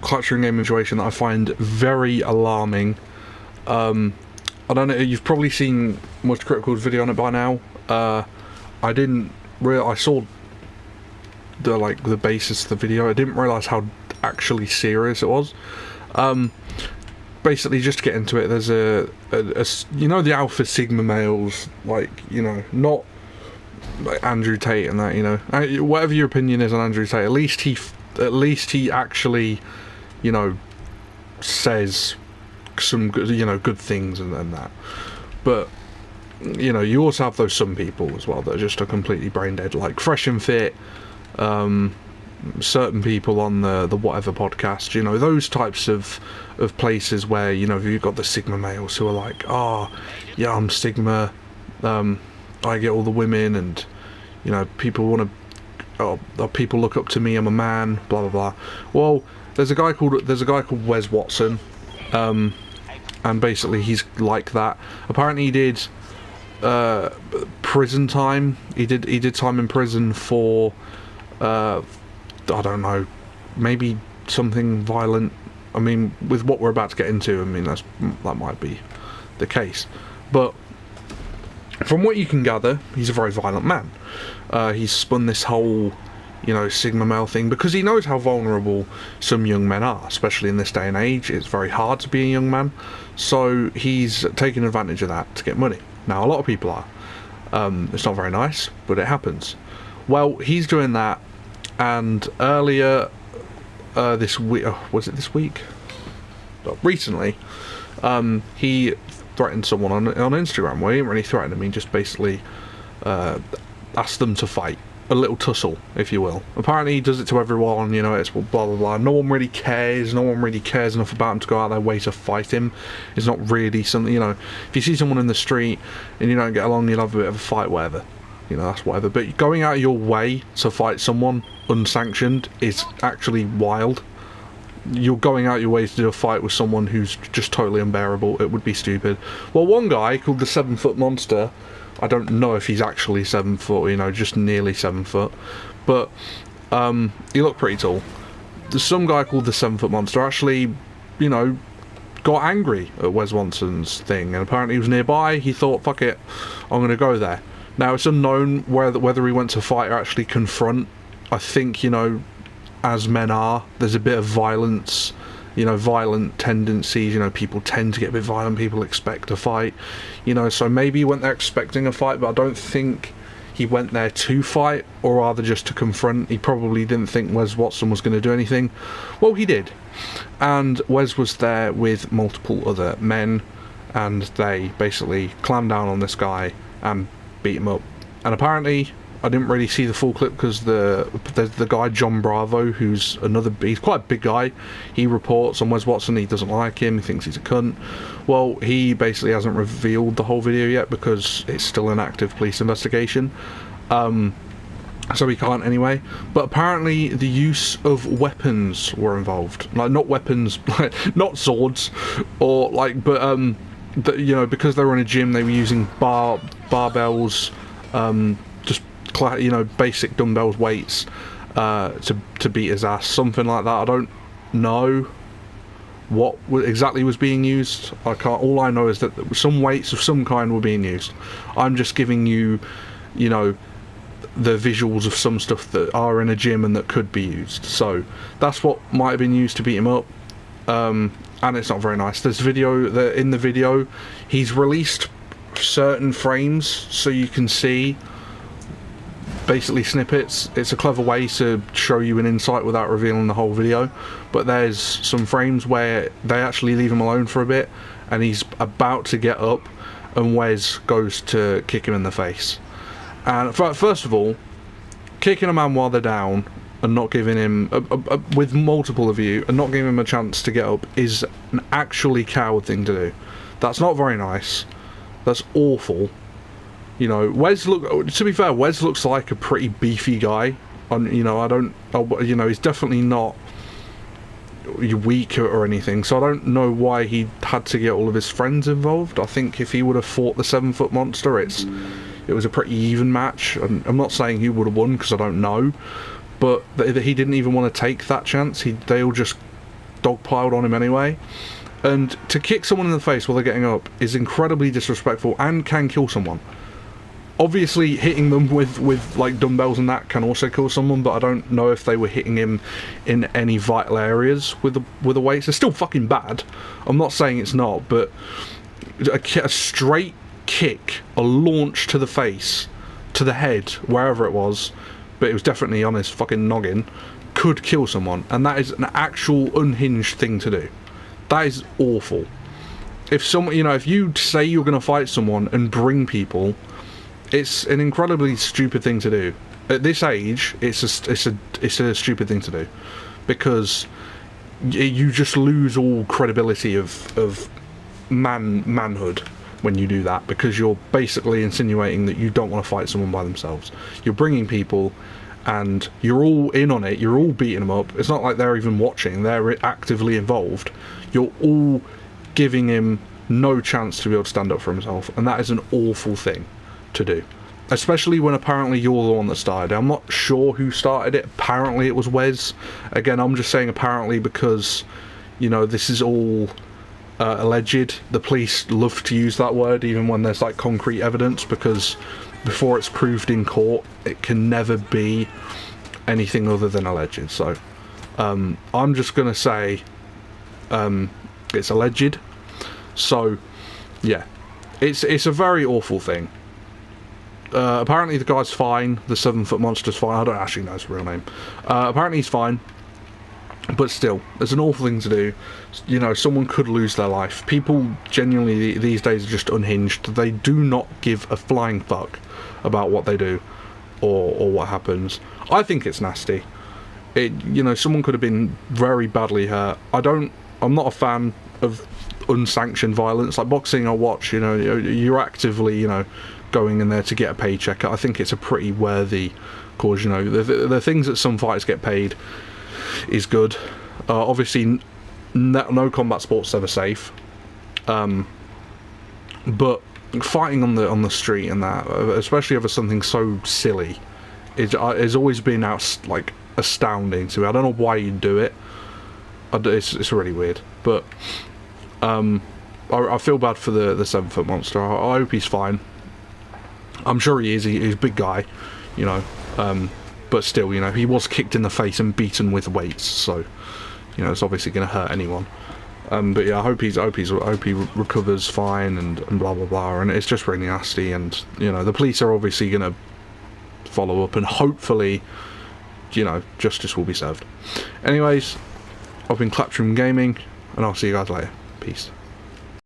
clutching game situation that I find very alarming. I don't know, you've probably seen Much Critical's video on it by now. I didn't I saw the basis of the video. I didn't realise how actually serious it was. Basically, just to get into it, there's a you know, the alpha sigma males, like, you know, not like Andrew Tate and that, you know, whatever your opinion is on Andrew Tate, at least he actually, you know, says some good, you know, good things and that. But you know, you also have those some people as well that are just completely brain dead, like Fresh and Fit, certain people on the whatever podcast, you know, those types of places where, you know, you've got the sigma males who are like, oh yeah, I'm sigma, I get all the women, and you know, people want to, people look up to me, I'm a man, blah blah blah. Well, there's a guy called Wes Watson, and basically he's like that. Apparently he did prison time. He did time in prison for I don't know, maybe something violent. I mean, with what we're about to get into, I mean, that might be the case. But from what you can gather, he's a very violent man. He's spun this whole, you know, sigma male thing because he knows how vulnerable some young men are, especially in this day and age. It's very hard to be a young man, so he's taking advantage of that to get money. Now, a lot of people are. It's not very nice, but it happens. Well, he's doing that, and earlier this week, was it this week? Recently, he threatened someone on Instagram. Well, he didn't really threaten him, he just basically asked them to fight. A little tussle, if you will. Apparently he does it to everyone, you know, it's blah blah blah. No one really cares enough about him to go out of their way to fight him. It's not really something, you know, if you see someone in the street and you don't get along, you'll have a bit of a fight, whatever. You know, that's whatever. But going out of your way to fight someone unsanctioned is actually wild. You're going out your way to do a fight with someone who's just totally unbearable. It would be stupid. Well, one guy called the 7 Foot Monster, I don't know if he's actually 7 foot, you know, just nearly 7 foot, but he looked pretty tall. There's some guy called the 7 Foot Monster actually, you know, got angry at Wes Watson's thing, and apparently he was nearby. He thought, fuck it, I'm gonna go there. Now, it's unknown whether he went to fight or actually confront. I think, you know, as men are, there's a bit of violence, you know, violent tendencies, you know, people tend to get a bit violent, people expect a fight, you know, so maybe he went there expecting a fight, but I don't think he went there to fight, or rather just to confront. He probably didn't think Wes Watson was going to do anything. Well, he did, and Wes was there with multiple other men, and they basically clammed down on this guy and beat him up. And apparently, I didn't really see the full clip because there's the guy John Bravo, who's he's quite a big guy. He reports on Wes Watson. He doesn't like him. He thinks he's a cunt. Well, he basically hasn't revealed the whole video yet because it's still an active police investigation. So he can't anyway. But apparently the use of weapons were involved. Like, not weapons, not swords, or like, but you know, because they were in a gym, they were using barbells, you know, basic dumbbells, weights, to beat his ass, something like that. I don't know what exactly was being used. All I know is that some weights of some kind were being used. I'm just giving you, you know, the visuals of some stuff that are in a gym and that could be used. So that's what might have been used to beat him up, and it's not very nice. There's video that in the video he's released certain frames so you can see basically snippets. It's a clever way to show you an insight without revealing the whole video, but there's some frames where they actually leave him alone for a bit and he's about to get up and Wes goes to kick him in the face. And first of all, kicking a man while they're down and not giving him with multiple of you and not giving him a chance to get up is an actually coward thing to do. That's not very nice. That's awful. You know, to be fair, Wes looks like a pretty beefy guy. You know, you know, he's definitely not weak or anything, so I don't know why he had to get all of his friends involved. I think if he would have fought the 7 Foot Monster, it was a pretty even match. I'm not saying he would have won because I don't know, but he didn't even want to take that chance. They all just dogpiled on him anyway. And to kick someone in the face while they're getting up is incredibly disrespectful and can kill someone. Obviously, hitting them with like dumbbells and that can also kill someone, but I don't know if they were hitting him in any vital areas with the weights. It's still fucking bad. I'm not saying it's not, but a straight kick, a launch to the face, to the head, wherever it was, but it was definitely on his fucking noggin, could kill someone, and that is an actual unhinged thing to do. That is awful. If someone, if you say you're going to fight someone and bring people, it's an incredibly stupid thing to do. At this age, it's a stupid thing to do, because you just lose all credibility of manhood when you do that, because you're basically insinuating that you don't want to fight someone by themselves. You're bringing people, and you're all in on it. You're all beating them up. It's not like they're even watching. They're actively involved. You're all giving him no chance to be able to stand up for himself, and that is an awful thing to do, especially when apparently you're the one that started it. I'm not sure who started it. Apparently it was Wes. Again, I'm just saying apparently because, this is all alleged. The police love to use that word even when there's like concrete evidence, because before it's proved in court, it can never be anything other than alleged. So I'm just gonna say it's alleged. So yeah, it's a very awful thing. Apparently the guy's fine. The 7-foot monster's fine. I don't actually know his real name. Apparently he's fine, but still, it's an awful thing to do. Someone could lose their life. People genuinely these days are just unhinged. They do not give a flying fuck about what they do or what happens. I think it's nasty. Someone could have been very badly hurt. I'm not a fan of unsanctioned violence. Like boxing, I watch, you're actively, going in there to get a paycheck. I think it's a pretty worthy cause. The things that some fighters get paid is good. Obviously, no combat sport's ever safe. But fighting on the street and that, especially over something so silly, has always been astounding to me. I don't know why you'd do it. It's really weird, but I feel bad for the 7-foot monster. I hope he's fine. I'm sure he is. He's a big guy, but still, he was kicked in the face and beaten with weights, so it's obviously going to hurt anyone. But yeah, I hope he recovers fine and blah blah blah. And it's just really nasty. And the police are obviously going to follow up, and hopefully, justice will be served. Anyways, I've been Claptrem Gaming, and I'll see you guys later. Peace.